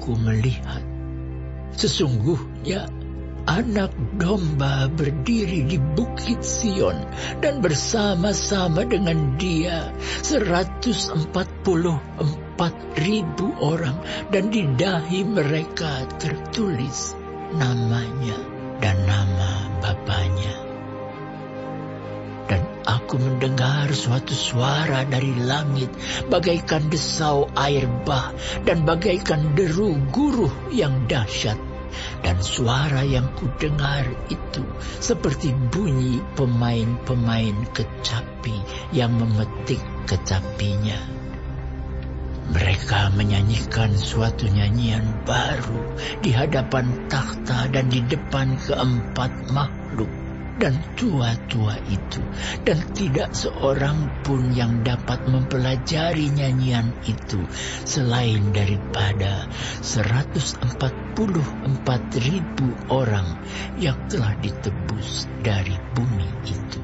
aku melihat, sesungguhnya Anak Domba berdiri di Bukit Sion, dan bersama-sama dengan Dia 144.000 orang, dan di dahi mereka tertulis namanya dan nama Bapanya. Dan aku mendengar suatu suara dari langit, bagaikan desau air bah, dan bagaikan deru guruh yang dahsyat. Dan suara yang kudengar itu seperti bunyi pemain-pemain kecapi yang memetik kecapinya. Mereka menyanyikan suatu nyanyian baru di hadapan takhta dan di depan keempat makhluk dan tua-tua itu, dan tidak seorang pun yang dapat mempelajari nyanyian itu selain daripada 144.000 orang yang telah ditebus dari bumi itu.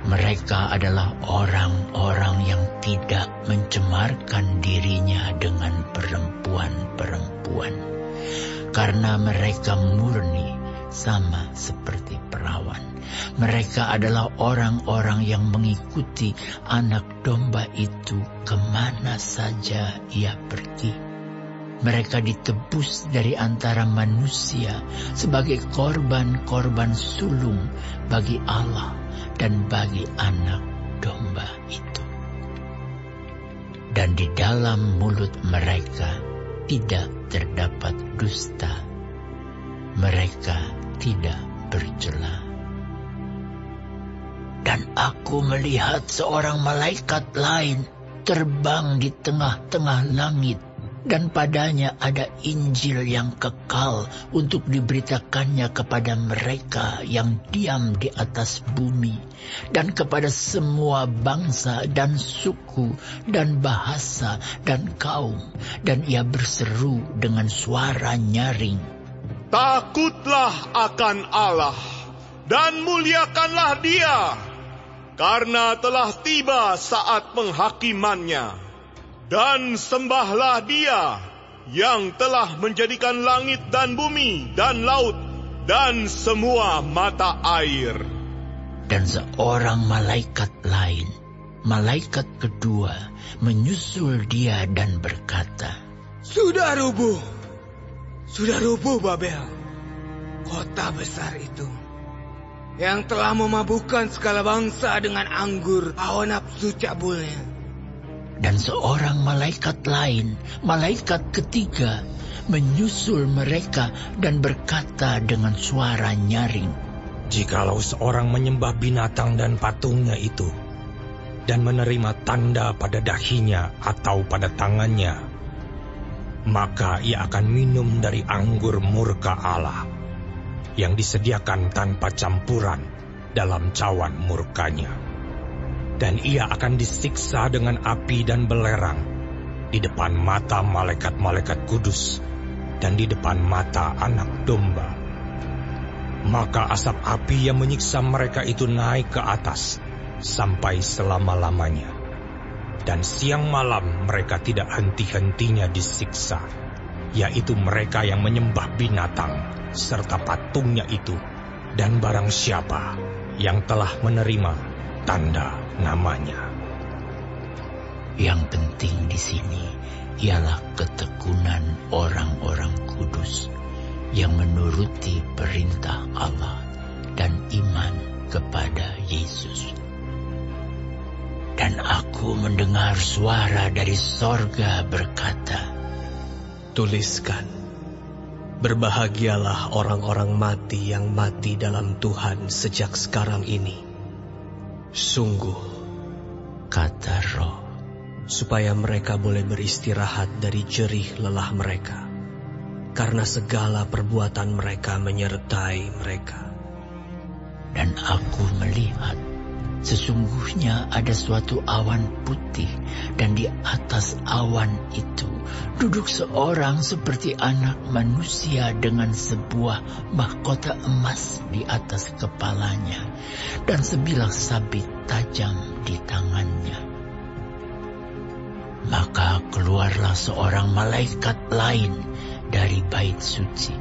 Mereka adalah orang-orang yang tidak mencemarkan dirinya dengan perempuan-perempuan, karena mereka murni sama seperti perawan. Mereka adalah orang-orang yang mengikuti Anak Domba itu kemana saja ia pergi. Mereka ditebus dari antara manusia sebagai korban-korban sulung bagi Allah dan bagi Anak Domba itu. Dan di dalam mulut mereka tidak terdapat dusta. Mereka tidak bercela. Dan aku melihat seorang malaikat lain terbang di tengah-tengah langit, dan padanya ada Injil yang kekal untuk diberitakannya kepada mereka yang diam di atas bumi, dan kepada semua bangsa dan suku dan bahasa dan kaum. Dan ia berseru dengan suara nyaring, "Takutlah akan Allah dan muliakanlah Dia, karena telah tiba saat penghakimannya. Dan sembahlah Dia yang telah menjadikan langit dan bumi dan laut dan semua mata air." Dan seorang malaikat lain, malaikat kedua, menyusul Dia dan berkata, Sudah rubuh Babel, kota besar itu, yang telah memabukkan segala bangsa dengan anggur hawa nafsu cabulnya. Dan seorang malaikat lain, malaikat ketiga, menyusul mereka dan berkata dengan suara nyaring, "Jikalau seorang menyembah binatang dan patungnya itu, dan menerima tanda pada dahinya atau pada tangannya, maka ia akan minum dari anggur murka Allah, yang disediakan tanpa campuran dalam cawan murkanya. Dan ia akan disiksa dengan api dan belerang di depan mata malaikat-malaikat kudus dan di depan mata Anak Domba. Maka asap api yang menyiksa mereka itu naik ke atas sampai selama-lamanya. Dan siang malam mereka tidak henti-hentinya disiksa, yaitu mereka yang menyembah binatang serta patungnya itu, dan barang siapa yang telah menerima tanda namanya." Yang penting di sini ialah ketekunan orang-orang kudus yang menuruti perintah Allah dan iman kepada Yesus. Dan aku mendengar suara dari sorga berkata, "Tuliskan, berbahagialah orang-orang mati yang mati dalam Tuhan sejak sekarang ini. Sungguh," kata Roh, "supaya mereka boleh beristirahat dari jerih lelah mereka, karena segala perbuatan mereka menyertai mereka." Dan aku melihat, sesungguhnya ada suatu awan putih, dan di atas awan itu duduk seorang seperti anak manusia dengan sebuah mahkota emas di atas kepalanya, dan sebilah sabit tajam di tangannya. Maka keluarlah seorang malaikat lain dari bait suci.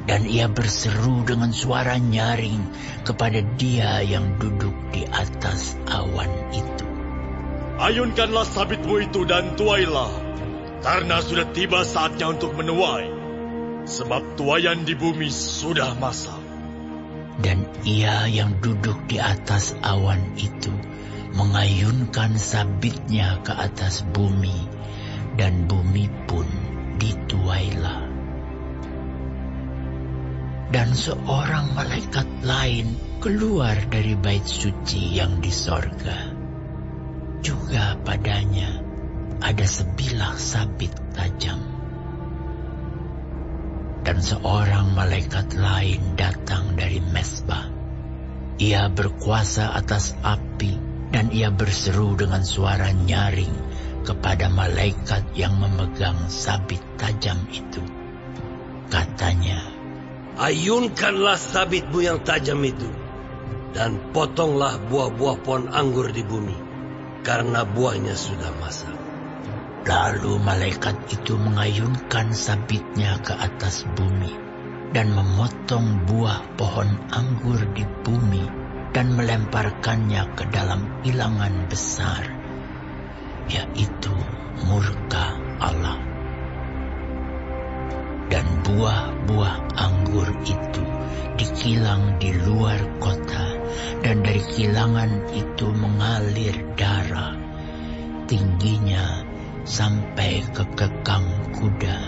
Dan ia berseru dengan suara nyaring kepada Dia yang duduk di atas awan itu. Ayunkanlah sabitmu itu dan tuailah, karena sudah tiba saatnya untuk menuai, sebab tuaian di bumi sudah masak. Dan ia yang duduk di atas awan itu mengayunkan sabitnya ke atas bumi, dan bumi pun dituailah. Dan seorang malaikat lain keluar dari bait suci yang di sorga. Juga padanya ada sebilah sabit tajam. Dan seorang malaikat lain datang dari Mesbah. Ia berkuasa atas api, dan ia berseru dengan suara nyaring kepada malaikat yang memegang sabit tajam itu. Katanya, ayunkanlah sabitmu yang tajam itu, dan potonglah buah-buah pohon anggur di bumi, karena buahnya sudah masak. Lalu malaikat itu mengayunkan sabitnya ke atas bumi, dan memotong buah pohon anggur di bumi, dan melemparkannya ke dalam ilangan besar, yaitu murka Allah. Dan buah-buah anggur itu dikilang di luar kota, dan dari kilangan itu mengalir darah, tingginya sampai ke kekang kuda,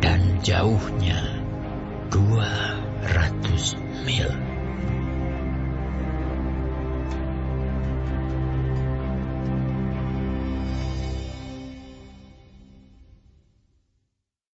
dan jauhnya 200 mil.